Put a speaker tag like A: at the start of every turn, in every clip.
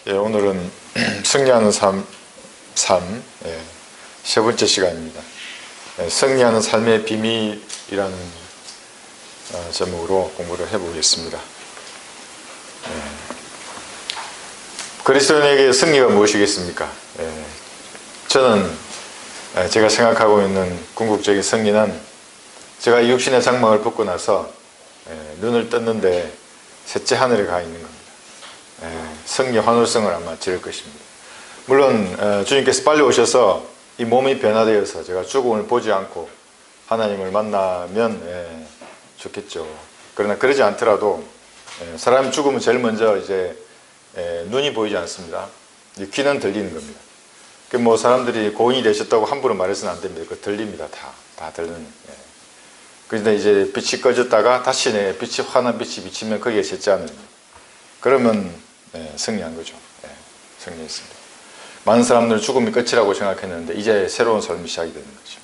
A: 예, 오늘은 승리하는 삶, 세 번째 시간입니다. 승리하는 삶의 비밀이라는 제목으로 공부를 해보겠습니다. 그리스도인에게 승리가 무엇이겠습니까? 저는 제가 생각하고 있는 궁극적인 승리는 제가 육신의 장막을 벗고 나서 눈을 떴는데 셋째 하늘에 가 있는 겁니다. 승리 환호성을 아마 지를 것입니다. 물론 주님께서 빨리 오셔서 이 몸이 변화되어서 제가 죽음을 보지 않고 하나님을 만나면 좋겠죠. 그러나 그러지 않더라도 사람이 죽으면 제일 먼저 이제 눈이 보이지 않습니다. 귀는 들리는 겁니다. 뭐 사람들이 고인이 되셨다고 함부로 말해서는 안 됩니다. 그 들립니다. 다 들리는. 그런데 이제 빛이 꺼졌다가 다시 빛이 환한 빛이 비치면 거기에 셋째 하늘. 그러면 승리한 거죠. 승리했습니다. 많은 사람들은 죽음이 끝이라고 생각했는데 이제 새로운 삶이 시작이 되는 거죠.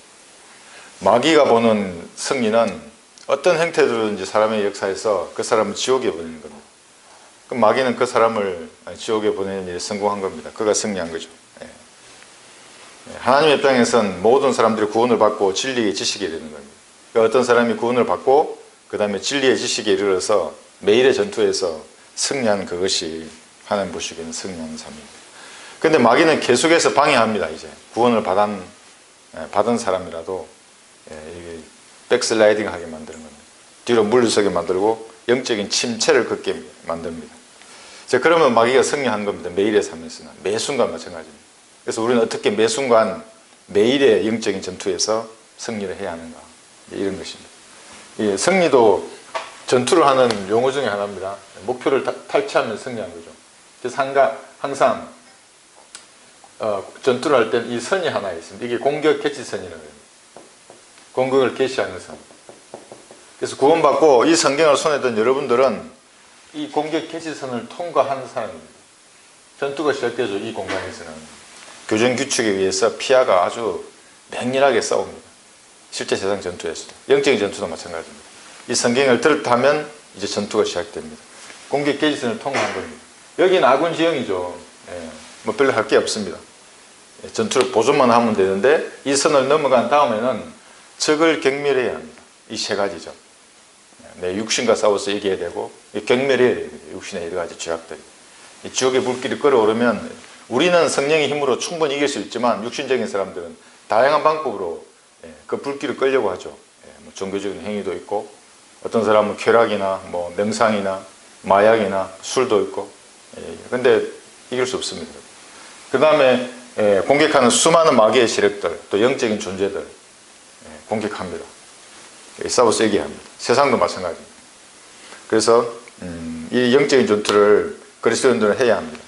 A: 마귀가 보는 승리는 어떤 형태로든지 사람의 역사에서 그 사람을 지옥에 보내는 겁니다. 그럼 마귀는 그 사람을 지옥에 보내는 일에 성공한 겁니다. 그가 승리한 거죠. 하나님의 입장에서는 모든 사람들이 구원을 받고 진리의 지식에 이르는 겁니다. 그러니까 어떤 사람이 구원을 받고 그 다음에 진리의 지식에 이르러서 매일의 전투에서 승리하는 그것이 하나님 보시기에는 승리하는 삶입니다. 그런데 마귀는 계속해서 방해합니다. 이제 구원을 받은 사람이라도 이게 백슬라이딩 하게 만드는 겁니다. 뒤로 물러서게 만들고 영적인 침체를 겪게 만듭니다. 그러면 마귀가 승리한 겁니다. 매일의 삶에서는 매 순간 마찬가지입니다. 그래서 우리는 어떻게 매 순간 매일의 영적인 전투에서 승리를 해야 하는가, 이런 것입니다. 승리도 전투를 하는 용어 중에 하나입니다. 목표를 탈취하면 승리한 거죠. 그래서 항상 전투를 할 때는 이 선이 하나 있습니다. 이게 공격 개시선이라고 합니다. 공격을 개시하는 선. 그래서 구원받고 이 성경을 손에 든 여러분들은 이 공격 개시선을 통과하는 사람입니다. 전투가 시작되죠. 이 공간에서는 교전 규칙에 의해서 피하가 아주 맹렬하게 싸웁니다. 실제 세상 전투에서도, 영적인 전투도 마찬가지입니다. 이 성경을 들었다면 이제 전투가 시작됩니다. 공격 개시선을 통과한 겁니다. 여기는 아군 지형이죠. 뭐 별로 할 게 없습니다. 전투를 보존만 하면 되는데 이 선을 넘어간 다음에는 적을 경멸해야 합니다. 이 세 가지죠. 내 육신과 싸워서 이겨야 되고 경멸해야 됩니다. 육신의 여러 가지 죄악들이. 이 지옥의 불길이 끓어오르면 우리는 성령의 힘으로 충분히 이길 수 있지만 육신적인 사람들은 다양한 방법으로 그 불길을 끌려고 하죠. 뭐 종교적인 행위도 있고 어떤 사람은 쾌락이나 뭐 명상이나 마약이나 술도 있고 근데 이길 수 없습니다. 그 다음에 공격하는 수많은 마귀의 세력들, 또 영적인 존재들 공격합니다. 싸워서 이겨야 합니다. 세상도 마찬가지입니다. 그래서 이 영적인 전투를 그리스도인들은 해야 합니다.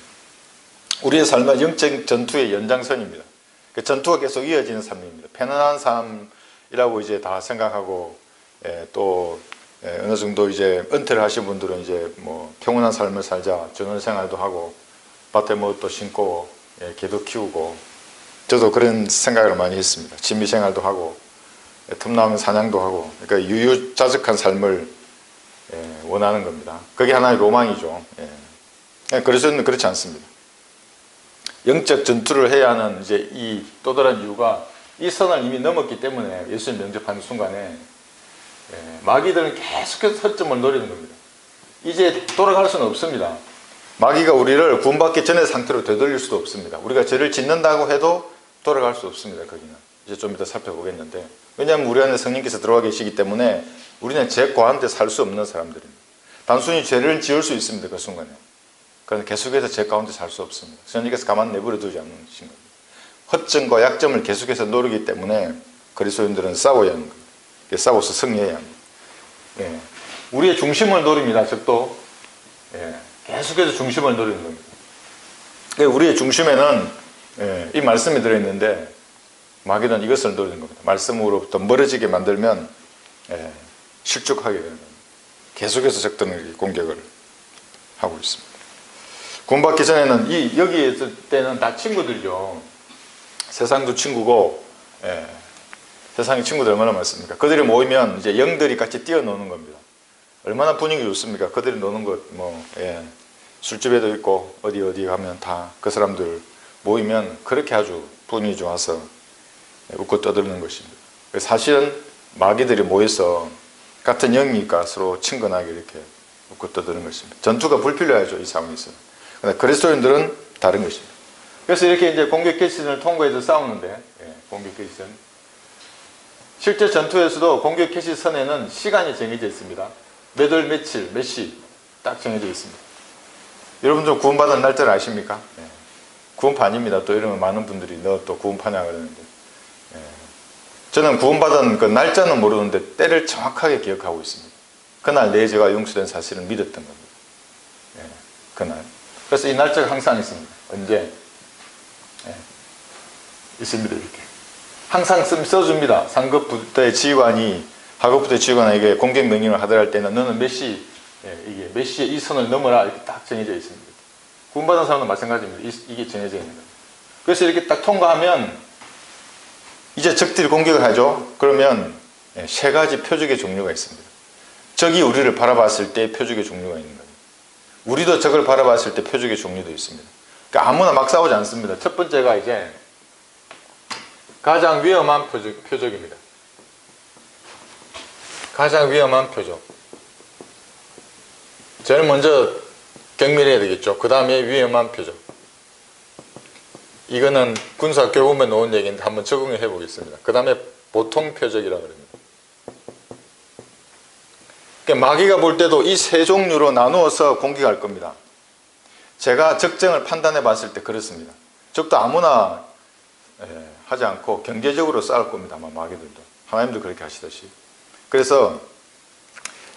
A: 우리의 삶은 영적 전투의 연장선입니다. 그 전투가 계속 이어지는 삶입니다. 편안한 삶이라고 이제 다 생각하고 또 어느 정도 이제 은퇴를 하신 분들은 이제 뭐 평온한 삶을 살자, 전원 생활도 하고 밭에 뭐 또 심고 개도 키우고, 저도 그런 생각을 많이 했습니다. 취미 생활도 하고 틈나면 사냥도 하고, 그러니까 유유자적한 삶을 원하는 겁니다. 그게 하나의 로망이죠. 그리스도는 그렇지 않습니다. 영적 전투를 해야 하는 이제 이 또 다른 이유가 이 선을 이미 넘었기 때문에 예수님 영접하는 순간에 마귀들은 계속해서 허점을 노리는 겁니다. 이제 돌아갈 수는 없습니다. 마귀가 우리를 구원받기 전의 상태로 되돌릴 수도 없습니다. 우리가 죄를 짓는다고 해도 돌아갈 수 없습니다. 거기는 이제 좀 이따 살펴보겠는데, 왜냐하면 우리 안에 성령께서 들어와 계시기 때문에 우리는 죄 가운데 살 수 없는 사람들입니다. 단순히 죄를 지을 수 있습니다. 그 순간에. 그러나 계속해서 죄 가운데 살 수 없습니다. 성령께서 가만 내버려 두지 않는 것인 겁니다. 허점과 약점을 계속해서 노리기 때문에 그리스도인들은 싸워야 하는 겁니다. 싸워서 승리해야 합니다. 우리의 중심을 노립니다. 적도 계속해서 중심을 노리는 겁니다. 우리의 중심에는 이 말씀이 들어있는데 마귀는 이것을 노리는 겁니다. 말씀으로부터 멀어지게 만들면 실족하게 되는 겁니다. 계속해서 적들은 공격을 하고 있습니다. 구원받기 전에는 여기에 있을 때는 다 친구들이죠. 세상도 친구고, 세상에 친구들 얼마나 많습니까? 그들이 모이면 이제 영들이 같이 뛰어노는 겁니다. 얼마나 분위기 좋습니까? 그들이 노는 것, 술집에도 있고 어디 가면 다 그 사람들 모이면 그렇게 아주 분위기 좋아서 웃고 떠드는 것입니다. 사실은 마귀들이 모여서 같은 영이니까 서로 친근하게 이렇게 웃고 떠드는 것입니다. 전투가 불필요하죠, 이 상황에서. 그러나 그리스도인들은 다른 것입니다. 그래서 이렇게 이제 공격 캐치선을 통과해서 싸우는데, 공격 캐치선. 실제 전투에서도 공격 캐치선에는 시간이 정해져 있습니다. 몇 월 며칠, 몇 시 딱 정해져 있습니다. 여러분들 구원받은 날짜를 아십니까? 구원판입니다. 또 이러면 많은 분들이 너 또 구원파냐 그러는데, 저는 구원받은 그 날짜는 모르는데 때를 정확하게 기억하고 있습니다. 그날 내 죄가 용서된 사실을 믿었던 겁니다. 그날. 그래서 이 날짜가 항상 있습니다. 언제? 있습니다. 이렇게. 항상 써줍니다. 상급부대 지휘관이 하급부대 지휘관에게 공격 명령을 하더라 할 때는 너는 몇 시, 이게 몇 시에 이 선을 넘어라 이렇게 딱 정해져 있습니다. 구원받은 사람도 마찬가지입니다. 이게 정해져 있는 거예요. 그래서 이렇게 딱 통과하면 이제 적들이 공격을 하죠. 그러면 세 가지 표적의 종류가 있습니다. 적이 우리를 바라봤을 때 표적의 종류가 있는 거예요. 우리도 적을 바라봤을 때 표적의 종류도 있습니다. 그러니까 아무나 막 싸우지 않습니다. 첫 번째가 이제 가장 위험한 표적입니다. 가장 위험한 표적. 제일 먼저 경멸해야 되겠죠. 그 다음에 위험한 표적. 이거는 군사 교훈에 놓은 얘기인데 한번 적응해 보겠습니다. 그 다음에 보통 표적이라고 합니다. 그러니까 마귀가 볼 때도 이 세 종류로 나누어서 공격할 겁니다. 제가 적정을 판단해 봤을 때 그렇습니다. 적도 아무나 하지 않고 경제적으로 싸울 겁니다. 아마 마귀들도. 하나님도 그렇게 하시듯이. 그래서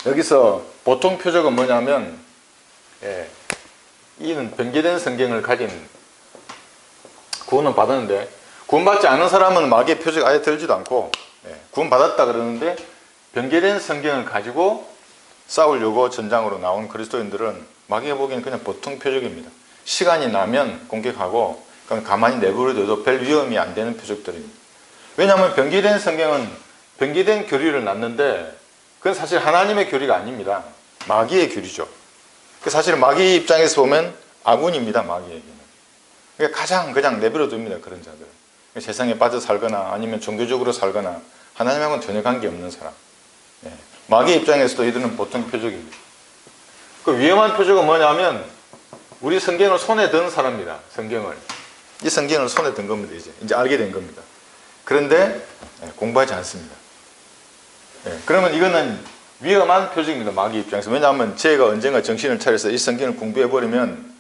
A: 여기서 보통 표적은 뭐냐면 이는 변개된 성경을 가진 구원은 받았는데 구원받지 않은 사람은 마귀의 표적 아예 들지도 않고 구원받았다 그러는데 변개된 성경을 가지고 싸우려고 전장으로 나온 그리스도인들은 마귀가 보기에는 그냥 보통 표적입니다. 시간이 나면 공격하고 그냥 가만히 내버려둬도 별 위험이 안 되는 표적들입니다. 왜냐하면 변개된 성경은 변개된 교리를 놨는데 그건 사실 하나님의 교리가 아닙니다. 마귀의 교리죠. 사실 마귀 입장에서 보면 아군입니다. 마귀에게는. 그러니까 가장 그냥 내버려둡니다. 그런 자들. 세상에 빠져 살거나 아니면 종교적으로 살거나 하나님하고는 전혀 관계없는 사람. 마귀 입장에서도 이들은 보통 표적입니다. 그 위험한 표적은 뭐냐면 우리 성경을 손에 든 사람입니다. 성경을. 이 성경을 손에 든 겁니다. 이제 알게 된 겁니다. 그런데 공부하지 않습니다. 그러면 이거는 위험한 표적입니다. 마귀 입장에서. 왜냐하면 제가 언젠가 정신을 차려서 이 성경을 공부해버리면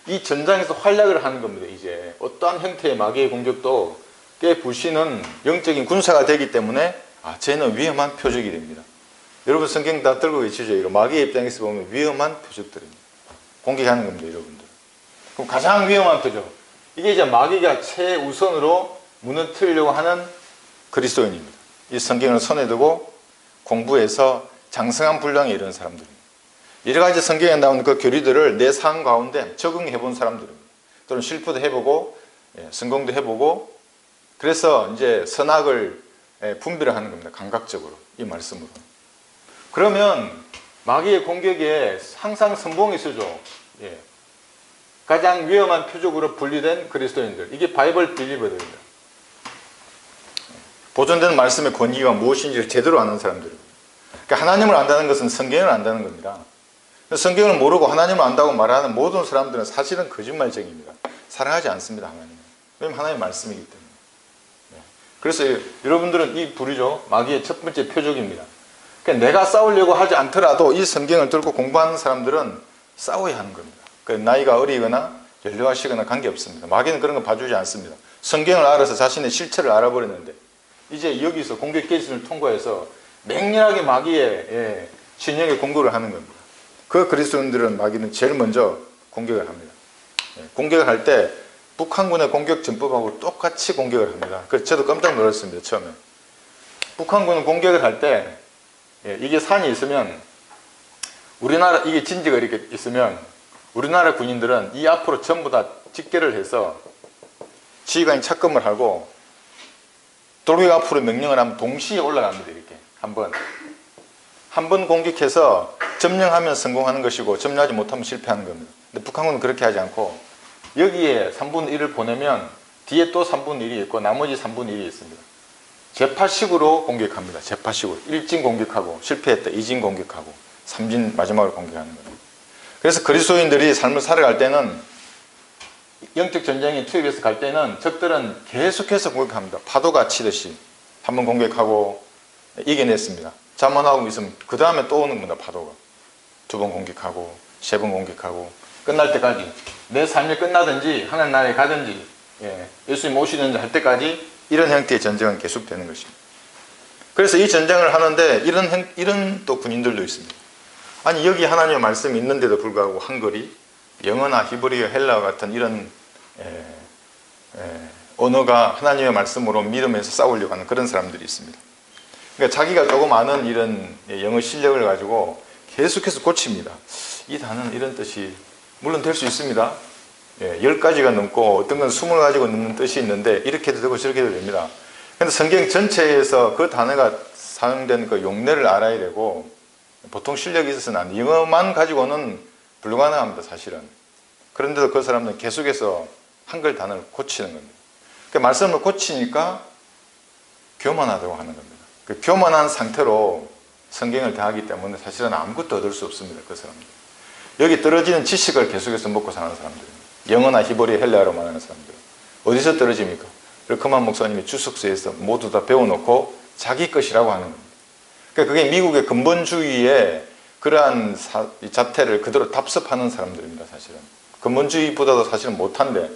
A: 이 전장에서 활약을 하는 겁니다. 이제 어떠한 형태의 마귀의 공격도 깨부시는 영적인 군사가 되기 때문에 쟤는 위험한 표적이 됩니다. 여러분 성경 다 들고 계시죠? 이거 마귀의 입장에서 보면 위험한 표적들입니다. 공격하는 겁니다. 여러분들. 그럼 가장 위험한 표적. 이게 이제 마귀가 최우선으로 무너뜨리려고 하는 그리스도인입니다. 이 성경을 손에 두고 공부해서 장성한 분량에 이르는 사람들입니다. 여러 가지 성경에 나오는 그 교리들을 내 삶 가운데 적응해 본 사람들입니다. 또는 실패도 해보고 성공도 해보고 그래서 이제 선악을 분별을 하는 겁니다. 감각적으로 이 말씀으로. 그러면 마귀의 공격에 항상 선봉이 서죠. 가장 위험한 표적으로 분류된 그리스도인들. 이게 바이블 빌리버들입니다. 보존되는 말씀의 권위가 무엇인지를 제대로 아는 사람들입니다. 그러니까 하나님을 안다는 것은 성경을 안다는 겁니다. 성경을 모르고 하나님을 안다고 말하는 모든 사람들은 사실은 거짓말쟁이입니다. 사랑하지 않습니다. 하나님을. 왜냐하면 하나님의 말씀이기 때문에. 그래서 여러분들은 이 불이죠. 마귀의 첫 번째 표적입니다. 그러니까 내가 싸우려고 하지 않더라도 이 성경을 들고 공부하는 사람들은 싸워야 하는 겁니다. 나이가 어리거나 연료하시거나 관계없습니다. 마귀는 그런 거 봐주지 않습니다. 성경을 알아서 자신의 실체를 알아버렸는데 이제 여기서 공격 계신을 통과해서 맹렬하게 마귀의 진영에 공격을 하는 겁니다. 그 그리스도인들은 마귀는 제일 먼저 공격을 합니다. 공격을 할 때 북한군의 공격 전법하고 똑같이 공격을 합니다. 그래서 저도 깜짝 놀랐습니다. 처음에. 북한군은 공격을 할 때 이게 산이 있으면 우리나라 이게 진지가 이렇게 있으면 우리나라 군인들은 이 앞으로 전부 다 집결을 해서 지휘관이 착금을 하고 돌격 앞으로 명령을 하면 동시에 올라갑니다. 이렇게 한 번 공격해서 점령하면 성공하는 것이고 점령하지 못하면 실패하는 겁니다. 근데 북한군은 그렇게 하지 않고 여기에 3분의 1을 보내면 뒤에 또 3분의 1이 있고 나머지 3분의 1이 있습니다. 재파식으로 공격합니다. 재파식으로. 1진 공격하고 실패했다. 2진 공격하고 3진 마지막으로 공격하는 거예요. 그래서 그리스도인들이 삶을 살아갈 때는 영적 전쟁에 투입해서 갈 때는 적들은 계속해서 공격합니다. 파도가 치듯이 한번 공격하고 이겨냈습니다. 잠원하고 있으면 그 다음에 또 오는 겁니다. 파도가. 2번 공격하고 3번 공격하고 끝날 때까지 내 삶이 끝나든지 하늘나라에 가든지 예수님 오시든지 할 때까지 이런 형태의 전쟁은 계속되는 것입니다. 그래서 이 전쟁을 하는데 이런 또 군인들도 있습니다. 아니 여기 하나님의 말씀이 있는데도 불구하고 한글이 영어나 히브리어, 헬라어 같은 이런 언어가 하나님의 말씀으로 믿으면서 싸우려고 하는 그런 사람들이 있습니다. 그러니까 자기가 조금 아는 이런 영어 실력을 가지고 계속해서 고칩니다. 이 단어는 이런 뜻이 물론 될 수 있습니다. 10가지가 넘고 어떤 건 20가지가 넘는 뜻이 있는데 이렇게도 되고 저렇게도 됩니다. 그런데 성경 전체에서 그 단어가 사용된 그 용례를 알아야 되고 보통 실력이 있어서는 안 돼요. 영어만 가지고는 불가능합니다. 사실은. 그런데도 그 사람들은 계속해서 한글 단어를 고치는 겁니다. 그러니까 말씀을 고치니까 교만하다고 하는 겁니다. 그 교만한 상태로 성경을 대하기 때문에 사실은 아무것도 얻을 수 없습니다. 그 사람들. 여기 떨어지는 지식을 계속해서 먹고 사는 사람들입니다. 영어나 히브리, 헬라어로 말하는 사람들. 어디서 떨어집니까? 러커만 목사님이 주석서에서 모두 다 배워놓고 자기 것이라고 하는 겁니다. 그러니까 그게 미국의 근본주의의 그러한 자태를 그대로 답습하는 사람들입니다. 사실은. 근본주의보다도 사실은 못한데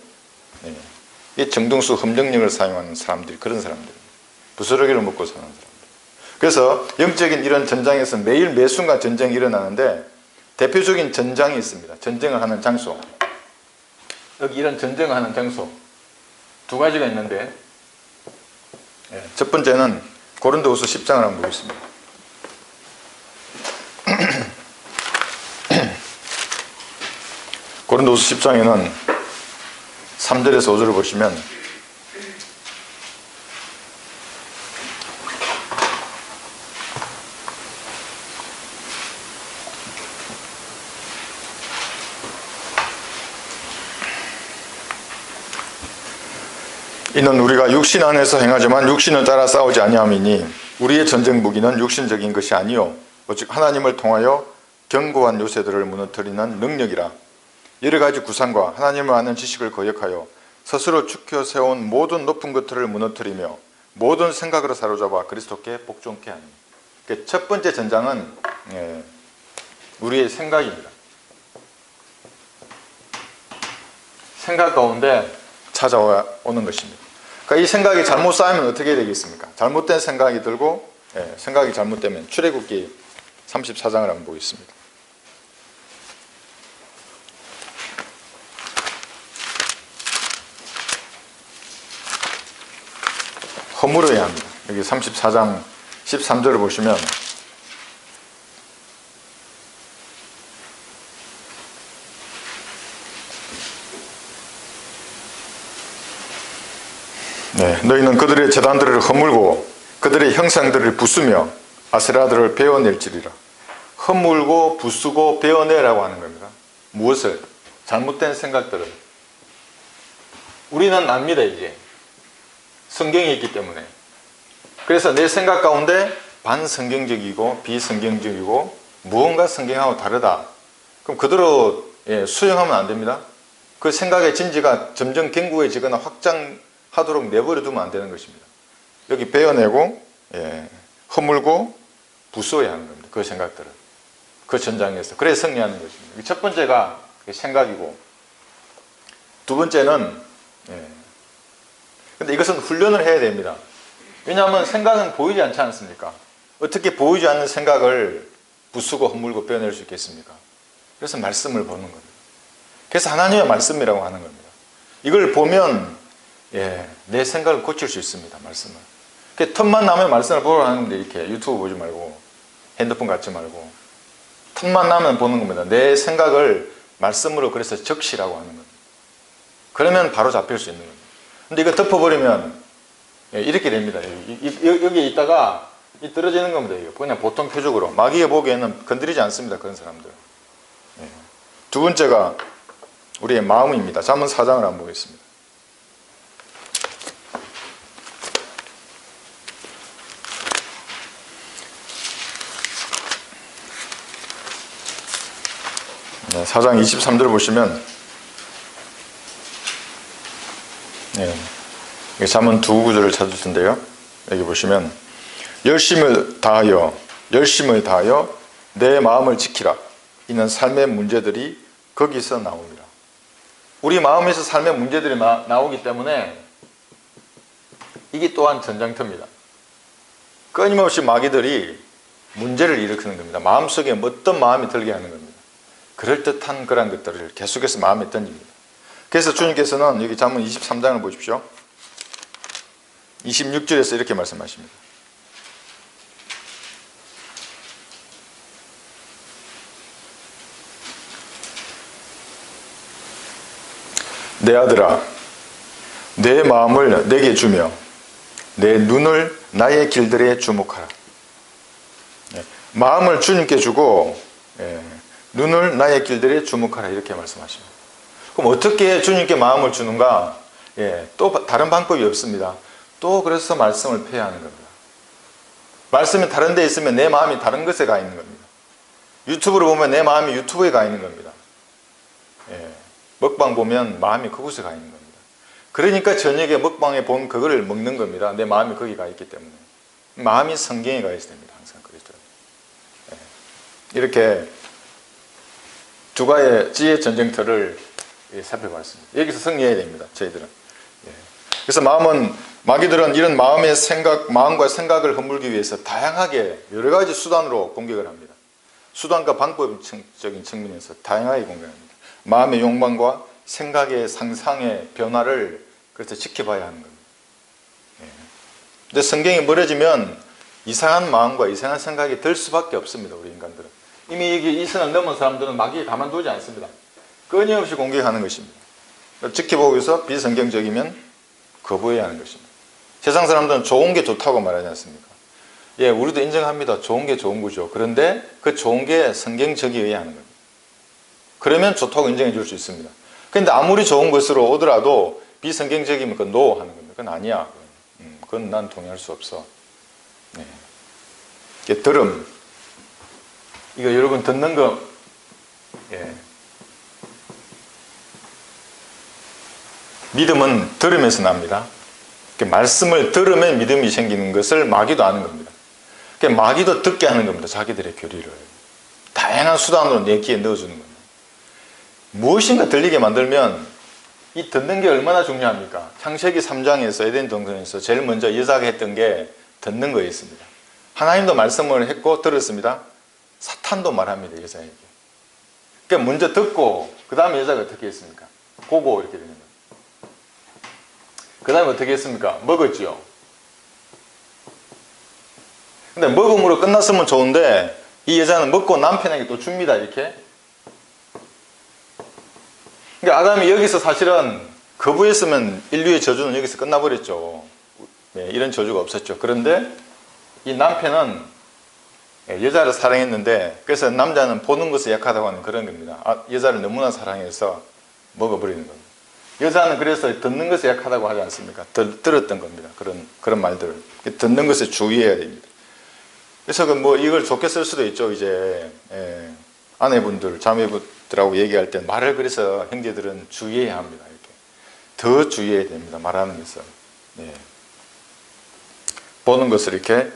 A: 이 정등수 험정력을 사용하는 사람들이 그런 사람들입니다. 부스러기를 먹고 사는 사람들. 그래서 영적인 이런 전장에서 매일 매순간 전쟁이 일어나는데 대표적인 전장이 있습니다. 전쟁을 하는 장소. 여기 이런 전쟁을 하는 장소 2가지가 있는데 첫 번째는 고린도후서 10장을 한번 보겠습니다. 고린도후서 10장에는 3절에서 5절을 보시면 이는 우리가 육신 안에서 행하지만 육신을 따라 싸우지 아니함이니 우리의 전쟁 무기는 육신적인 것이 아니요 오직 하나님을 통하여 견고한 요새들을 무너뜨리는 능력이라. 여러가지 구상과 하나님을 아는 지식을 거역하여 스스로 축혀 세운 모든 높은 것들을 무너뜨리며 모든 생각으로 사로잡아 그리스도께 복종케 하니. 첫 번째 전장은 우리의 생각입니다. 생각 가운데 찾아오는 것입니다. 그러니까 이 생각이 잘못 쌓이면 어떻게 되겠습니까? 잘못된 생각이 들고 생각이 잘못되면 출애굽기 34장을 한번 보겠습니다. 허물어야 합니다. 여기 34장 13절을 보시면 너희는 그들의 제단들을 허물고 그들의 형상들을 부수며 아세라들을 베어낼지리라. 허물고 부수고 베어내라고 하는 겁니다. 무엇을? 잘못된 생각들을. 우리는 압니다. 이제 성경이 있기 때문에. 그래서 내 생각 가운데 반성경적이고 비성경적이고 무언가 성경하고 다르다. 그럼 그대로 수용하면 안 됩니다. 그 생각의 진지가 점점 견고해지거나 확장하도록 내버려 두면 안 되는 것입니다. 여기 베어내고 허물고 부수어야 하는 겁니다. 그 생각들을. 그 전장에서. 그래야 승리하는 것입니다. 첫 번째가 생각이고 두 번째는 근데 이것은 훈련을 해야 됩니다. 왜냐하면 생각은 보이지 않지 않습니까? 어떻게 보이지 않는 생각을 부수고 허물고 빼어낼 수 있겠습니까? 그래서 말씀을 보는 겁니다. 그래서 하나님의 말씀이라고 하는 겁니다. 이걸 보면 내 생각을 고칠 수 있습니다. 말씀을. 틈만 나면 말씀을 보러 하는데 이렇게 유튜브 보지 말고 핸드폰 갖지 말고 틈만 나면 보는 겁니다. 내 생각을 말씀으로 그래서 적시라고 하는 겁니다. 그러면 바로 잡힐 수 있는 겁니다. 근데 이거 덮어버리면 이렇게 됩니다. 여기에 있다가 떨어지는 겁니다. 이거. 그냥 보통 표적으로 마귀가 보기에는 건드리지 않습니다. 그런 사람들. 두 번째가 우리의 마음입니다. 잠언 4장을 한번 보겠습니다. 네, 4장 23절 보시면 잠언 두 구절을 찾을 텐데요. 여기 보시면 열심을 다하여 내 마음을 지키라. 이는 삶의 문제들이 거기서 나옵니다. 우리 마음에서 삶의 문제들이 나오기 때문에 이게 또한 전장터입니다. 끊임없이 마귀들이 문제를 일으키는 겁니다. 마음속에 어떤 마음이 들게 하는 겁니다. 그럴듯한 그런 것들을 계속해서 마음에 던집니다. 그래서 주님께서는 여기 잠언 23장을 보십시오. 26절에서 이렇게 말씀하십니다. 내 아들아, 내 마음을 내게 주며 내 눈을 나의 길들에 주목하라. 마음을 주님께 주고 눈을 나의 길들에 주목하라, 이렇게 말씀하십니다. 그럼 어떻게 주님께 마음을 주는가? 또 다른 방법이 없습니다. 또 그래서 말씀을 폐해야 하는 겁니다. 말씀이 다른 데 있으면 내 마음이 다른 것에 가 있는 겁니다. 유튜브를 보면 내 마음이 유튜브에 가 있는 겁니다. 먹방 보면 마음이 그곳에 가 있는 겁니다. 그러니까 저녁에 먹방에 본 그거를 먹는 겁니다. 내 마음이 거기 가 있기 때문에. 마음이 성경에 가 있어야 됩니다. 항상 그렇죠. 이렇게 두 가지의 지혜 전쟁터를 살펴봤습니다. 여기서 승리해야 됩니다. 저희들은. 그래서 마귀들은 이런 마음과 생각을 허물기 위해서 다양하게 여러 가지 수단으로 공격을 합니다. 수단과 방법적인 측면에서 다양하게 공격합니다. 마음의 욕망과 생각의 상상의 변화를 그래서 지켜봐야 하는 겁니다. 근데 성경이 멀어지면 이상한 마음과 이상한 생각이 들 수밖에 없습니다. 우리 인간들은. 이미 이 선을 넘은 사람들은 마귀에 가만두지 않습니다. 끊임없이 공격하는 것입니다. 지켜보고 있어 비성경적이면 거부해야 하는 것입니다. 세상 사람들은 좋은 게 좋다고 말하지 않습니까? 우리도 인정합니다. 좋은 게 좋은 거죠. 그런데 그 좋은 게 성경적이어야 하는 겁니다. 그러면 좋다고 인정해 줄 수 있습니다. 그런데 아무리 좋은 것으로 오더라도 비성경적이면 그건 노 하는 겁니다. 그건 아니야. 그건 난 동의할 수 없어. 들음. 이거 여러분 듣는 거, 믿음은 들음에서 납니다. 말씀을 들으면 믿음이 생기는 것을 마귀도 아는 겁니다. 마귀도 듣게 하는 겁니다. 자기들의 교리를. 다양한 수단으로 내 귀에 넣어주는 겁니다. 무엇인가 들리게 만들면 이 듣는 게 얼마나 중요합니까? 창세기 3장에서 에덴 동산에서 제일 먼저 여자가 했던 게 듣는 거였습니다. 하나님도 말씀을 했고 들었습니다. 사탄도 말합니다. 여자에게. 그러니까 먼저 듣고 그 다음에 여자가 어떻게 했습니까? 보고 이렇게 되는 겁니다. 그 다음에 어떻게 했습니까? 먹었지요. 근데 먹음으로 끝났으면 좋은데 이 여자는 먹고 남편에게 또 줍니다. 이렇게. 그러니까 아담이 여기서 사실은 거부했으면 인류의 저주는 여기서 끝나버렸죠. 이런 저주가 없었죠. 그런데 이 남편은 여자를 사랑했는데 그래서 남자는 보는 것에 약하다고 하는 그런 겁니다. 여자를 너무나 사랑해서 먹어버리는 겁니다. 여자는 그래서 듣는 것에 약하다고 하지 않습니까? 들었던 겁니다. 그런 말들을. 듣는 것에 주의해야 됩니다. 그래서 이걸 좋게 쓸 수도 있죠. 이제 아내분들, 자매분들하고 얘기할 때 말을 그래서 형제들은 주의해야 합니다. 이렇게 더 주의해야 됩니다. 말하는 것을. 보는 것을 이렇게.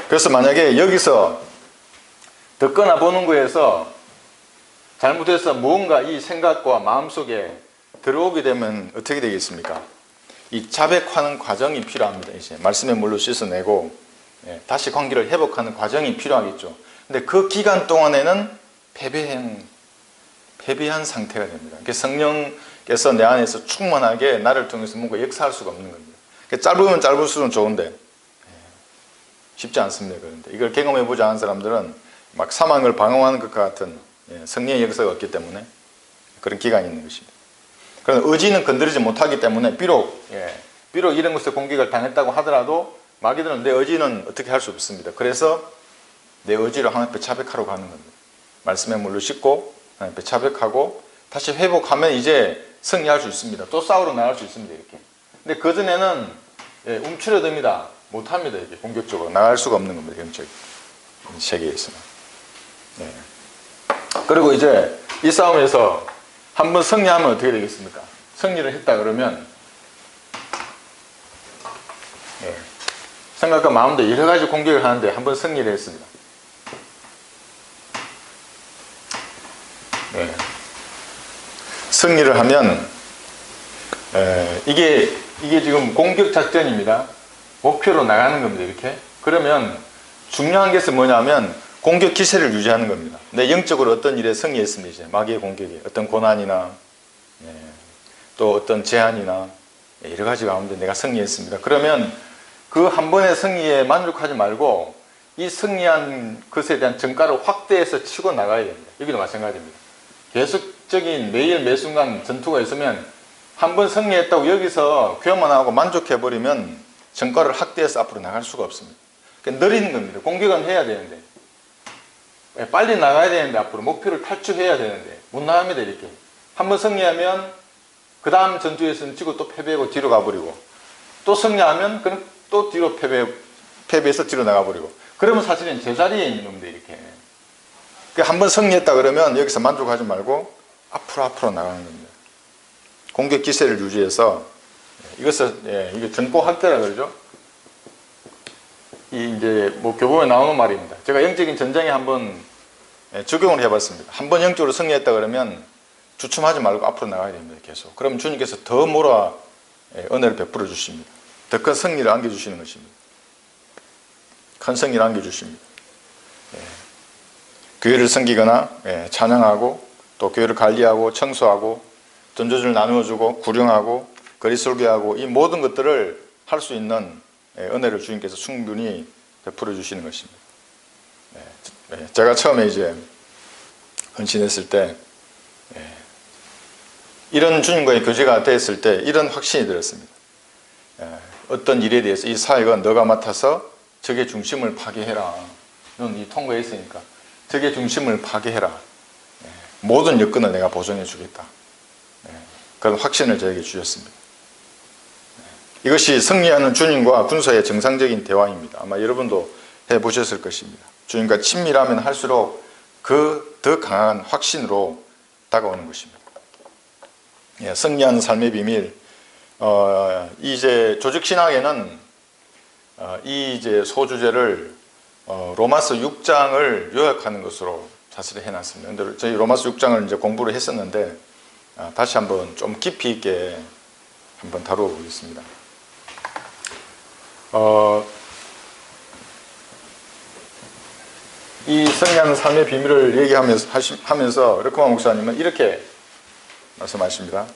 A: 그래서 만약에 여기서 듣거나 보는 거에서 잘못해서 무언가 이 생각과 마음속에 들어오게 되면 어떻게 되겠습니까? 이 자백하는 과정이 필요합니다. 이제 말씀의 물로 씻어내고 다시 관계를 회복하는 과정이 필요하겠죠. 근데 그 기간 동안에는 패배한 상태가 됩니다. 성령께서 내 안에서 충만하게 나를 통해서 뭔가 역사할 수가 없는 겁니다. 짧으면 짧을수록 좋은데 쉽지 않습니다. 그런데 이걸 경험해보지 않은 사람들은 막 사망을 방어하는 것 같은 성령의 역사가 없기 때문에 그런 기간이 있는 것입니다. 그런 의지는 건드리지 못하기 때문에 비록 이런 것에 공격을 당했다고 하더라도 마귀들은 내 의지는 어떻게 할 수 없습니다. 그래서 내 의지를 하나님 앞에 자백하러 가는 겁니다. 말씀의 물로 씻고 하나님 앞에 자백하고 다시 회복하면 이제 승리할 수 있습니다. 또 싸우러 나갈 수 있습니다. 이렇게. 근데 그전에는 움츠러듭니다. 못합니다. 이게 공격적으로 나갈 수가 없는 겁니다. 영적인 세계에서는. 네. 그리고 이제 이 싸움에서 한번 승리하면 어떻게 되겠습니까? 승리를 했다 그러면 생각과 마음도 여러 가지 공격을 하는데 한번 승리를 했습니다. 승리를 하면 이게 지금 공격 작전입니다. 목표로 나가는 겁니다. 이렇게. 그러면 중요한 것은 뭐냐면 공격 기세를 유지하는 겁니다. 내 영적으로 어떤 일에 승리했습니다. 이제 마귀의 공격에 어떤 고난이나 또 어떤 제한이나 여러 가지 가운데 내가 승리했습니다. 그러면 그 한 번의 승리에 만족하지 말고 이 승리한 것에 대한 전가를 확대해서 치고 나가야 됩니다. 여기도 마찬가지입니다. 계속적인 매일 매순간 전투가 있으면 한 번 승리했다고 여기서 교만하고 만족해버리면 전가를 확대해서 앞으로 나갈 수가 없습니다. 그러니까 느리는 겁니다. 공격은 해야 되는데 빨리 나가야 되는데 앞으로 목표를 탈출해야 되는데 못 나갑니다. 이렇게 한 번 승리하면 그 다음 전투에서는 지고 또 패배하고 뒤로 가버리고 또 승리하면 그럼 또 뒤로 패배해서 뒤로 나가버리고 그러면 사실은 제자리에 있는 겁니다. 이렇게 한 번 승리했다 그러면 여기서 만족하지 말고 앞으로 나가는 겁니다. 공격 기세를 유지해서 이것을 이게 전고 확대라 그러죠. 이 이제 뭐 교본에 나오는 말입니다. 제가 영적인 전쟁에 한번 적용을 해봤습니다. 한 번 영적으로 승리했다 그러면 주춤하지 말고 앞으로 나가야 됩니다. 계속. 그러면 주님께서 더 몰아 은혜를 베풀어 주십니다. 더 큰 승리를 안겨주시는 것입니다. 큰 승리를 안겨주십니다. 교회를 섬기거나 찬양하고 또 교회를 관리하고 청소하고 전조주를 나누어주고 구령하고 거리설교하고 이 모든 것들을 할 수 있는 은혜를 주님께서 충분히 베풀어 주시는 것입니다. 제가 처음에 이제 헌신했을 때 이런 주님과의 교제가 됐을 때 이런 확신이 들었습니다. 어떤 일에 대해서 이 사역은 너가 맡아서 적의 중심을 파괴해라. 넌 이 통과했으니까 적의 중심을 파괴해라. 모든 여건을 내가 보증해 주겠다. 그런 확신을 저에게 주셨습니다. 이것이 승리하는 주님과 군사의 정상적인 대화입니다. 아마 여러분도 해보셨을 것입니다. 주님과 친밀하면 할수록 그 더 강한 확신으로 다가오는 것입니다. 승리하는 삶의 비밀. 이제 조직신학에는 이 이제 소주제를 로마서 6장을 요약하는 것으로 사실 해놨습니다. 근데 저희 로마서 6장을 이제 공부를 했었는데 다시 한번 좀 깊이 있게 한번 다루어 보겠습니다. 이 승리하는 삶의 비밀을 얘기하면서 르코마 목사님은 이렇게 말씀하십니다.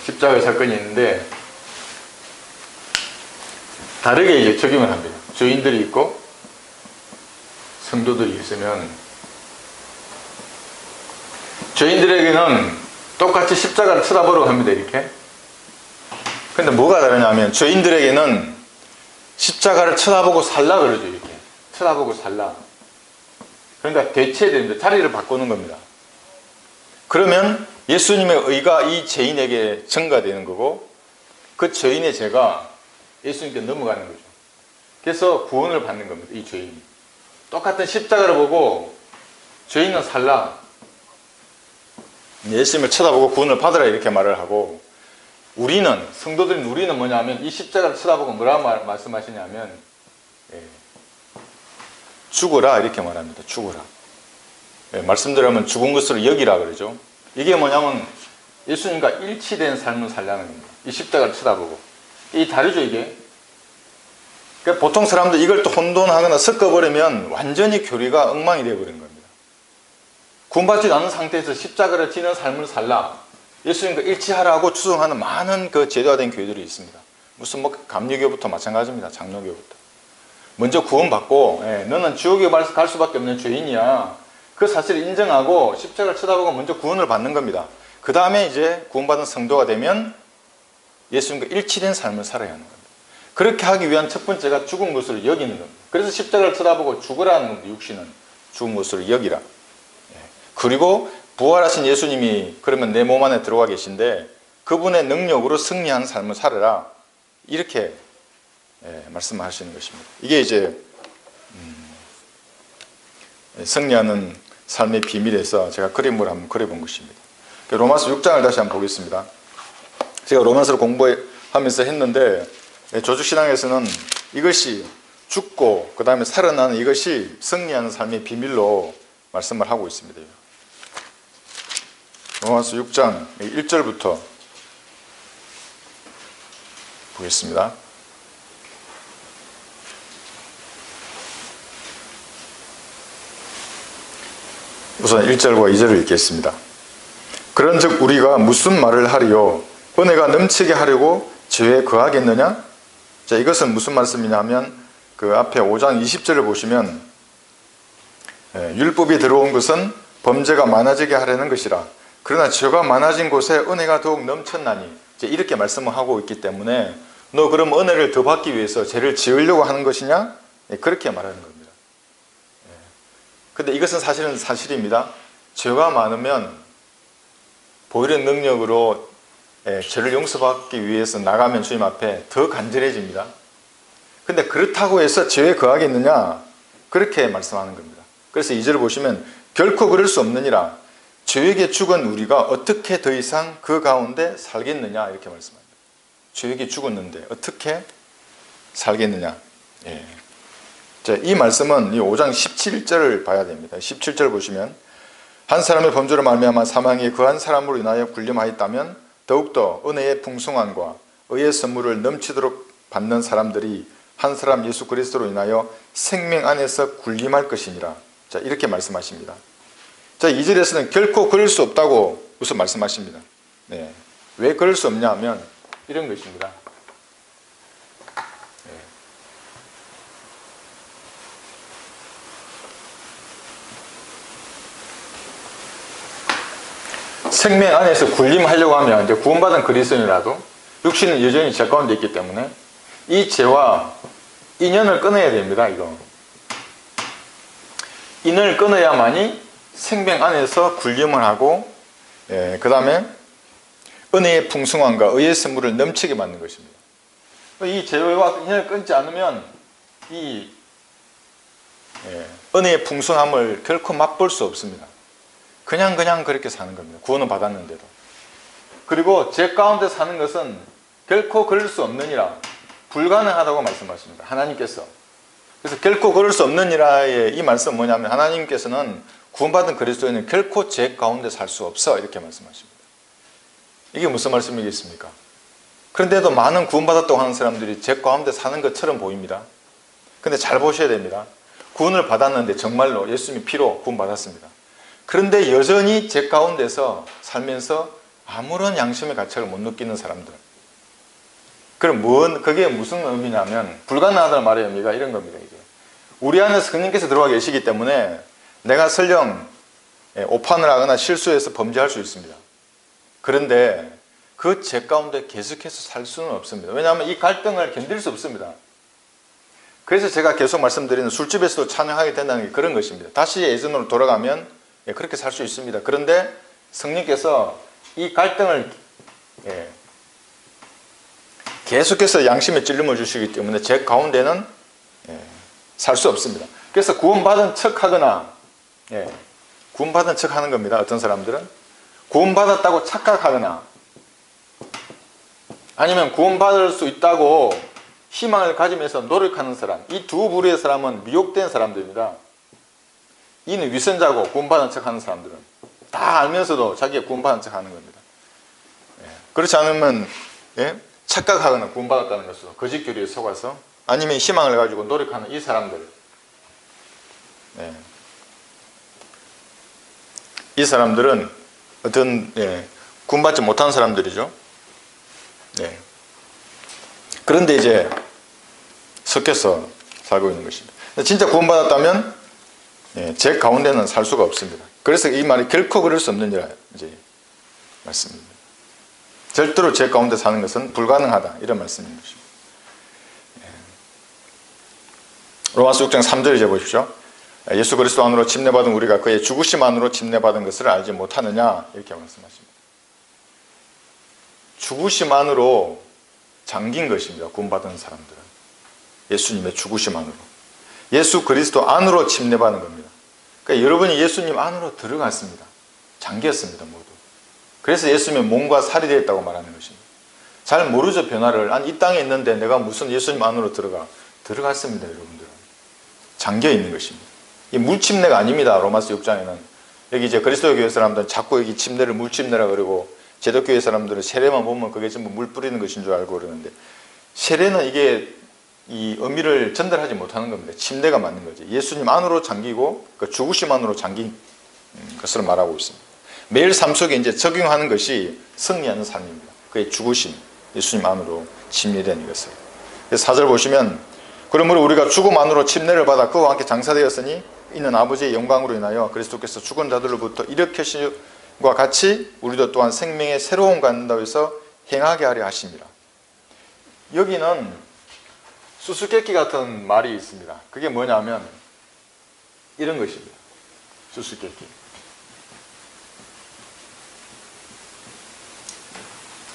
A: 십자가의 사건이 있는데 다르게 이제 적용을 합니다. 죄인들이 있고 성도들이 있으면 죄인들에게는 똑같이 십자가를 쳐다보라고 합니다. 이렇게. 근데 뭐가 다르냐면 죄인들에게는 십자가를 쳐다보고 살라 그러죠. 이렇게 쳐다보고 살라. 그러니까 대체해야 됩니다. 자리를 바꾸는 겁니다. 그러면 예수님의 의가 이 죄인에게 전가되는 거고 그 죄인의 죄가 예수님께 넘어가는 거죠. 그래서 구원을 받는 겁니다. 이 죄인이. 똑같은 십자가를 보고 죄인은 살라. 예수님을 쳐다보고 구원을 받으라 이렇게 말을 하고 우리는 성도들인 우리는 뭐냐면 이 십자가를 쳐다보고 뭐라고 말씀하시냐면 죽어라 이렇게 말합니다. 죽어라. 말씀드리면 죽은 것으로 여기라 그러죠. 이게 뭐냐면 예수님과 일치된 삶을 살라는 겁니다. 이 십자가를 쳐다보고. 이 다르죠 이게. 그러니까 보통 사람들 이걸 또 혼돈하거나 섞어버리면 완전히 교리가 엉망이 되어버린 겁니다. 구원받지 않은 상태에서 십자가를 지는 삶을 살라. 예수님과 일치하라고 추정하는 많은 그 제도화된 교회들이 있습니다. 무슨 뭐 감리교부터 마찬가지입니다. 장로교부터. 먼저 구원받고 너는 지옥에 갈 수밖에 없는 죄인이야. 그 사실을 인정하고 십자가를 쳐다보고 먼저 구원을 받는 겁니다. 그 다음에 이제 구원받은 성도가 되면 예수님과 일치된 삶을 살아야 하는 겁니다. 그렇게 하기 위한 첫 번째가 죽은 것으로 여기는 겁니다. 그래서 십자가를 쳐다보고 죽으라는 겁니다. 육신은 죽은 것으로 여기라. 그리고 부활하신 예수님이 그러면 내 몸 안에 들어와 계신데 그분의 능력으로 승리하는 삶을 살아라. 이렇게 말씀하시는 것입니다. 이게 이제 승리하는 삶의 비밀에서 제가 그림을 한번 그려본 것입니다. 로마서 6장을 다시 한번 보겠습니다. 제가 로마서를 공부하면서 했는데 조직신앙에서는 이것이 죽고 그 다음에 살아나는 이것이 승리하는 삶의 비밀로 말씀을 하고 있습니다. 로마서 6장 1절부터 보겠습니다. 우선 1절과 2절을 읽겠습니다. 그런즉 우리가 무슨 말을 하리요? 은혜가 넘치게 하려고 죄에 거하겠느냐? 자, 이것은 무슨 말씀이냐면 그 앞에 5장 20절을 보시면 율법이 들어온 것은 범죄가 많아지게 하려는 것이라. 그러나 죄가 많아진 곳에 은혜가 더욱 넘쳤나니. 이렇게 말씀을 하고 있기 때문에 너 그럼 은혜를 더 받기 위해서 죄를 지으려고 하는 것이냐? 그렇게 말하는 겁니다. 근데 이것은 사실은 사실입니다. 죄가 많으면 보일의 능력으로 죄를 용서받기 위해서 나가면 주님 앞에 더 간절해집니다. 근데 그렇다고 해서 죄에 거하겠느냐? 그렇게 말씀하는 겁니다. 그래서 2절을 보시면 결코 그럴 수 없느니라. 죄에게 죽은 우리가 어떻게 더 이상 그 가운데 살겠느냐? 이렇게 말씀합니다. 죄에게 죽었는데 어떻게 살겠느냐? 자, 이 말씀은 이 5장 17절을 봐야 됩니다. 17절 보시면 한 사람의 범죄로 말미암아 사망이 그 한 사람으로 인하여 군림하였다면 더욱더 은혜의 풍성함과 의의 선물을 넘치도록 받는 사람들이 한 사람 예수 그리스도로 인하여 생명 안에서 군림할 것이니라. 자, 이렇게 말씀하십니다. 자, 2절에서는 결코 그럴 수 없다고 우선 말씀하십니다. 왜 그럴 수 없냐 하면 이런 것입니다. 생명 안에서 군림하려고 하면 이제 구원받은 그리스도인이라도 육신은 여전히 죄 가운데 있기 때문에 이 죄와 인연을 끊어야 됩니다. 이거 인연을 끊어야만이 생명 안에서 군림을 하고 그 다음에 은혜의 풍성함과 의의 선물을 넘치게 만든 것입니다. 이 죄와 인연을 끊지 않으면 이 은혜의 풍성함을 결코 맛볼 수 없습니다. 그냥 그렇게 사는 겁니다. 구원은 받았는데도. 그리고 죄 가운데 사는 것은 결코 그럴 수 없느니라. 불가능하다고 말씀하십니다. 하나님께서. 그래서 결코 그럴 수 없느니라의 이 말씀은 뭐냐면 하나님께서는 구원받은 그리스도인은 결코 죄 가운데 살 수 없어. 이렇게 말씀하십니다. 이게 무슨 말씀이겠습니까? 그런데도 많은 구원받았다고 하는 사람들이 죄 가운데 사는 것처럼 보입니다. 근데 잘 보셔야 됩니다. 구원을 받았는데 정말로 예수님의 피로 구원받았습니다. 그런데 여전히 죄 가운데서 살면서 아무런 양심의 가책을 못 느끼는 사람들. 그럼 그게 무슨 의미냐면 불가능하다는 말의 의미가 이런 겁니다. 이게. 우리 안에 성령께서 들어와 계시기 때문에 내가 설령 오판을 하거나 실수해서 범죄할 수 있습니다. 그런데 그 죄 가운데 계속해서 살 수는 없습니다. 왜냐하면 이 갈등을 견딜 수 없습니다. 그래서 제가 계속 말씀드리는 술집에서도 찬양하게 된다는 게 그런 것입니다. 다시 예전으로 돌아가면 그렇게 살 수 있습니다. 그런데 성령께서 이 갈등을 계속해서 양심의 찔림을 주시기 때문에 제 가운데는 살 수 없습니다. 그래서 구원받은 척하거나 구원받은 척하는 겁니다. 어떤 사람들은 구원받았다고 착각하거나 아니면 구원받을 수 있다고 희망을 가지면서 노력하는 사람, 이 두 부류의 사람은 미혹된 사람들입니다. 이는 위선자고 구원받은 척하는 사람들은 다 알면서도 자기가 구원받은 척하는 겁니다. 그렇지 않으면 착각하거나 구원받았다는 것으로 거짓 교리에 속아서 아니면 희망을 가지고 노력하는 이 사람들, 이 사람들은 어떤 구원받지 못한 사람들이죠. 그런데 이제 섞여서 살고 있는 것입니다. 진짜 구원받았다면 제 가운데는 살 수가 없습니다. 그래서 이 말이 결코 그럴 수 없느니라 이제 말씀입니다. 절대로 제 가운데 사는 것은 불가능하다 이런 말씀인 것입니다. 로마서 6장 3절 이제 보십시오. 예수 그리스도 안으로 침례받은 우리가 그의 죽으심 안으로 침례받은 것을 알지 못하느냐 이렇게 말씀하십니다. 죽으심 안으로 잠긴 것입니다. 구원받은 사람들은 예수님의 죽으심 안으로, 예수 그리스도 안으로 침례받는 겁니다. 그러니까 여러분이 예수님 안으로 들어갔습니다. 잠겼습니다. 모두. 그래서 예수님의 몸과 살이 되었다고 말하는 것입니다. 잘 모르죠. 변화를. 아니 이 땅에 있는데 내가 무슨 예수님 안으로 들어갔습니다. 여러분들은 잠겨 있는 것입니다. 이 물침례가 아닙니다. 로마서 6장에는 여기 이제 그리스도 교회 사람들은 자꾸 여기 침례를 물침례라 그러고, 제독교회 사람들은 세례만 보면 그게 전부 물 뿌리는 것인 줄 알고 그러는데, 세례는 이게 이 의미를 전달하지 못하는 겁니다. 침례가 맞는 거죠. 예수님 안으로 잠기고 그 죽으심 안으로 잠긴 것을 말하고 있습니다. 매일 삶 속에 이제 적용하는 것이 승리하는 삶입니다. 그의 죽으심, 예수님 안으로 침례된 이것을. 그래서 4절 보시면, 그러므로 우리가 죽음 안으로 침례를 받아 그와 함께 장사되었으니 이는 아버지의 영광으로 인하여 그리스도께서 죽은 자들로부터 일으키심과 같이 우리도 또한 생명의 새로운 가운데서 행하게 하려 하심이라. 여기는 수수께끼 같은 말이 있습니다. 그게 뭐냐면 이런 것입니다. 수수께끼.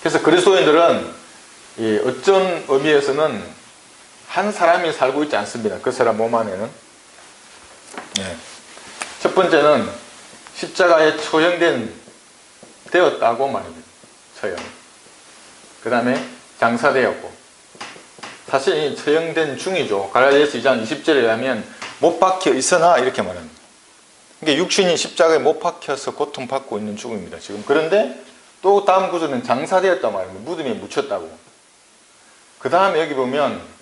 A: 그래서 그리스도인들은 어떤 의미에서는 한 사람이 살고 있지 않습니다. 그 사람 몸 안에는. 첫 번째는 십자가에 되었다고 말합니다. 처형. 그 다음에 장사되었고, 사실 이 처형된 중이죠. 갈라디아서 2장 20절에 의하면 못 박혀 있으나 이렇게 말합니다. 그러니까 육신이 십자가에 못 박혀서 고통받고 있는 죽음입니다. 지금. 그런데 또 다음 구절은 장사되었다 말합니다. 무덤에 묻혔다고. 그 다음에 여기 보면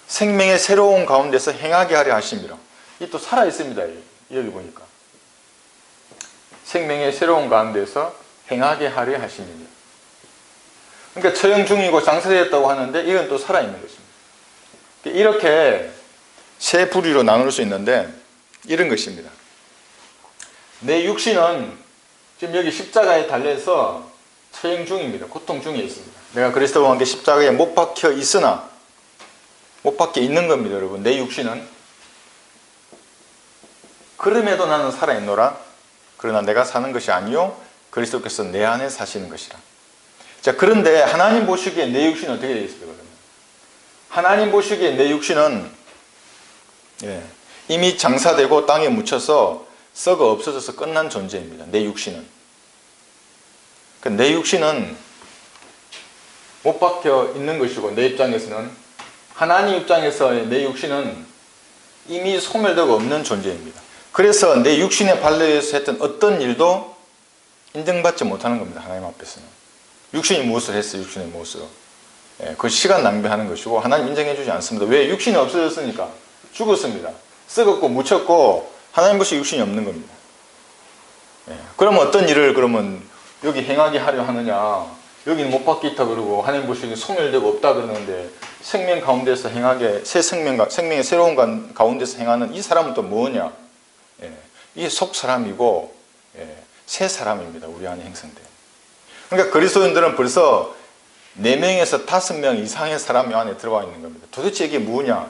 A: 생명의 새로운 가운데서 행하게 하려 하심이라. 이 또 살아있습니다. 여기 보니까. 생명의 새로운 가운데서 행하게 하려 하심이라. 그러니까 처형 중이고 장사되었다고 하는데 이건 또 살아있는 것입니다. 이렇게 세 부류로 나눌 수 있는데 이런 것입니다. 내 육신은 지금 여기 십자가에 달려서 처형 중입니다. 고통 중에 있습니다. 내가 그리스도와 함께 십자가에 못 박혀 있으나, 못 박혀 있는 겁니다. 여러분, 내 육신은. 그럼에도 나는 살아있노라. 그러나 내가 사는 것이 아니요 그리스도께서 내 안에 사시는 것이라. 자, 그런데 하나님 보시기에 내 육신은 어떻게 되어 있습니까? 그러면? 하나님 보시기에 내 육신은 이미 장사되고 땅에 묻혀서 썩어 없어져서 끝난 존재입니다. 내 육신은. 내 육신은 못 박혀 있는 것이고, 내 입장에서는, 하나님 입장에서의 내 육신은 이미 소멸되고 없는 존재입니다. 그래서 내 육신의 반려에서 했던 어떤 일도 인정받지 못하는 겁니다. 하나님 앞에서는. 육신이 무엇을 했어요? 육신의 무엇으로. 그 시간 낭비하는 것이고 하나님 인정해 주지 않습니다. 왜? 육신이 없어졌으니까. 죽었습니다. 썩었고 묻혔고 하나님 것이 육신이 없는 겁니다. 그러면 어떤 일을 그러면 여기 행하게 하려 하느냐. 여기는 못 받겠다 그러고 하나님 보시기에 소멸되고 없다 그러는데 생명 가운데서 행하게, 생명의 새로운 가운데서 행하는 이 사람은 또 뭐냐? 이게 속 사람이고 새 사람입니다. 우리 안에 형성된. 그러니까 그리스도인들은 벌써 4명에서 5명 이상의 사람이 안에 들어와 있는 겁니다. 도대체 이게 뭐냐?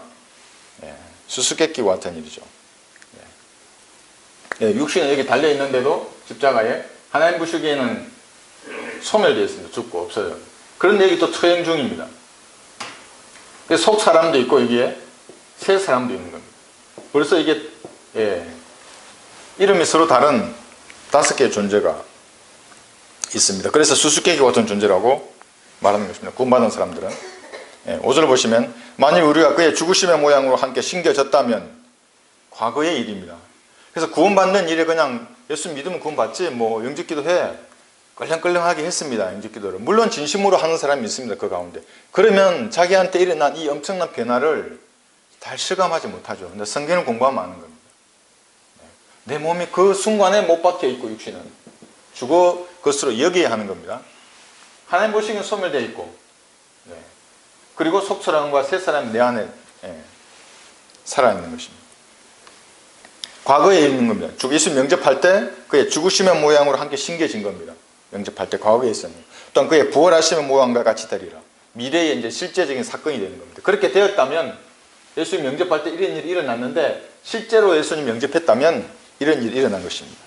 A: 수수께끼와 같은 일이죠. 육신은 여기 달려있는데도 십자가에 하나님 보시기에는 소멸되어 있습니다. 죽고 없어요. 그런데 여기 또 처형 중입니다. 속 사람도 있고 여기에 새 사람도 있는 겁니다. 벌써 이게 이름이 서로 다른 5개의 존재가 있습니다. 그래서 수수께끼 같은 존재라고 말하는 것입니다. 구원받은 사람들은. 5절을 보시면, 만일 우리가 그의 죽으심의 모양으로 함께 심겨졌다면, 과거의 일입니다. 그래서 구원받는 일에 그냥 예수 믿으면 구원받지 뭐 영접기도 해. 끌렁끌렁하게 했습니다. 영접기도를. 물론 진심으로 하는 사람이 있습니다. 그 가운데. 그러면 자기한테 일어난 이 엄청난 변화를 잘 실감하지 못하죠. 근데 성경을 공부하면 아는 겁니다. 내 몸이 그 순간에 못 박혀 있고 육신은 죽어 것으로 여겨야 하는 겁니다. 하나님 보시기엔 소멸되어 있고, 그리고 속 사람과 새 사람이 내 안에 살아있는 것입니다. 과거에 있는 겁니다. 예수 영접할 때 그의 죽으심의 모양으로 함께 심겨진 겁니다. 영접할 때 과거에 있었네요. 또한 그의 부활하심의 모양과 같이 되리라. 미래의 이제 실제적인 사건이 되는 겁니다. 그렇게 되었다면 예수님 영접할 때 이런 일이 일어났는데 실제로 예수님 영접했다면 이런 일이 일어난 것입니다.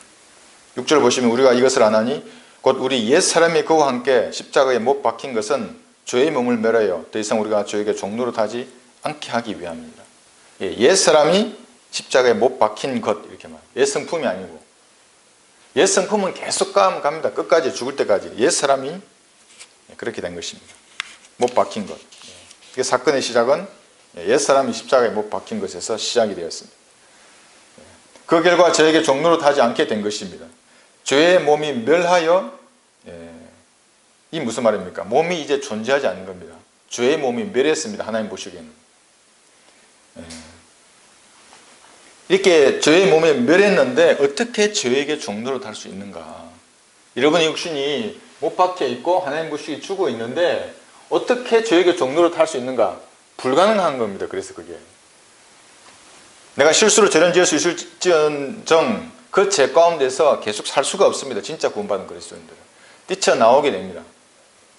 A: 6절 보시면 우리가 이것을 아나니 곧 우리 옛사람이 그와 함께 십자가에 못 박힌 것은 죄의 몸을 멸하여 더 이상 우리가 죄에게 종노릇하지 않게 하기 위함입니다. 옛사람이 십자가에 못 박힌 것 이렇게 말해요. 옛성품이 아니고 옛성품은 계속 갑니다. 끝까지 죽을 때까지 옛사람이 그렇게 된 것입니다. 못 박힌 것. 그 사건의 시작은 옛사람이 십자가에 못 박힌 것에서 시작이 되었습니다. 그 결과 저에게 종노릇하지 않게 된 것입니다. 죄의 몸이 멸하여 이 무슨 말입니까? 몸이 이제 존재하지 않는 겁니다. 죄의 몸이 멸했습니다. 하나님 보시기에는. 이렇게 죄의 몸이 멸했는데 어떻게 죄에게 종노릇할 수 있는가? 여러분의 육신이 못 박혀 있고 하나님 보시기에 죽어 있는데 어떻게 죄에게 종노릇할 수 있는가? 불가능한 겁니다. 그래서 그게 내가 실수로 죄를 지을 수 있을지언정 그 죄 가운데서 계속 살 수가 없습니다. 진짜 구원받은 그리스도인들은 뛰쳐나오게 됩니다.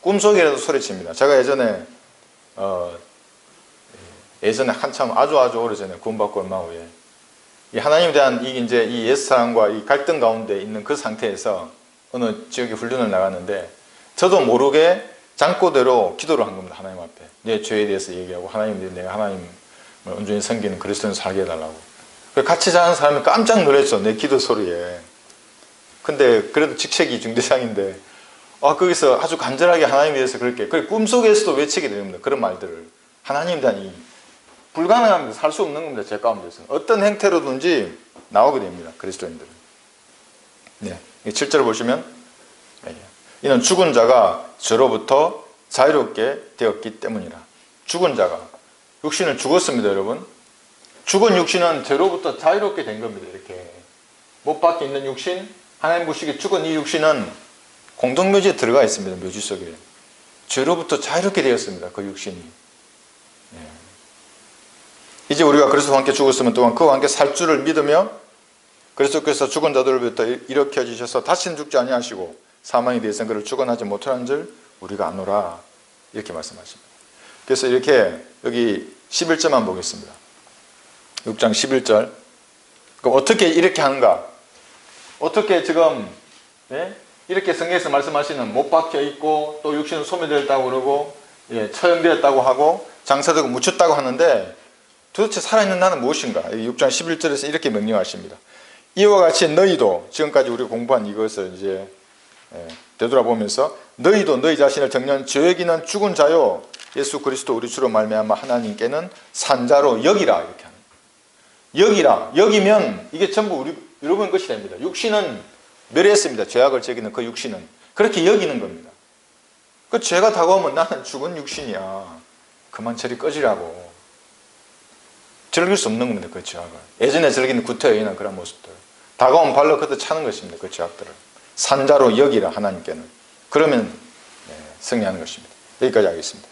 A: 꿈속이라도 소리칩니다. 제가 예전에 한참 아주 오래전에 구원받고 얼마 후에 이 하나님에 대한 이제 이 옛사람과 이 갈등 가운데 있는 그 상태에서 어느 지역에 훈련을 나갔는데 저도 모르게 잠꼬대로 기도를 한 겁니다. 하나님 앞에 내 죄에 대해서 얘기하고 하나님 내가 하나님을 온전히 섬기는 그리스도인 살게 해달라고. 같이 자는 사람이 깜짝 놀랐죠. 내 기도 소리에. 근데 그래도 직책이 중대장인데 거기서 아주 간절하게 하나님에 대해서 그렇게 꿈속에서도 외치게 됩니다. 그런 말들을. 하나님에 대한 이 불가능합니다. 살 수 없는 겁니다. 제 가운데서는. 어떤 행태로든지 나오게 됩니다. 그리스도인들은. 네. 7절 보시면 이는 죽은 자가 죄로부터 자유롭게 되었기 때문이라. 죽은 자가. 육신은 죽었습니다. 여러분. 죽은 육신은 죄로부터 자유롭게 된 겁니다. 이렇게 못 박혀 있는 육신, 하나님 보시기에 죽은 이 육신은 공동묘지에 들어가 있습니다. 묘지 속에. 죄로부터 자유롭게 되었습니다. 그 육신이. 이제 우리가 그리스도와 함께 죽었으면 또한 그와 함께 살 줄을 믿으며 그리스도께서 죽은 자들로부터 일으켜 주셔서 다시는 죽지 아니하시고 사망에 대해서는 그를 죽어나지 못하는 줄 우리가 아노라. 이렇게 말씀하십니다. 그래서 이렇게 여기 11절만 보겠습니다. 6장 11절. 그럼 어떻게 이렇게 하는가? 어떻게 지금 이렇게 성경에서 말씀하시는 못 박혀 있고 또 육신은 소멸되었다고 그러고 처형되었다고 하고 장사되고 묻혔다고 하는데 도대체 살아있는 나는 무엇인가? 6장 11절에서 이렇게 명령하십니다. 이와 같이 너희도 지금까지 우리가 공부한 이것을 이제 되돌아보면서 너희도 너희 자신을 정녕 죄에게는 죽은 자요 예수 그리스도 우리 주로 말미암아 하나님께는 산 자로 여기라. 이렇게 하는 여기라. 여기면 이게 전부 여러분 것이 됩니다. 육신은 멸했습니다. 죄악을 즐기는 그 육신은 그렇게 여기는 겁니다. 그 죄가 다가오면 나는 죽은 육신이야. 그만 저리 꺼지라고. 즐길 수 없는 겁니다. 그 죄악을. 예전에 즐기는 구태여 있는 그런 모습들. 다가오면 발로 그때 차는 것입니다. 그 죄악들을. 산자로 여기라 하나님께는. 그러면 승리하는 것입니다. 여기까지 하겠습니다.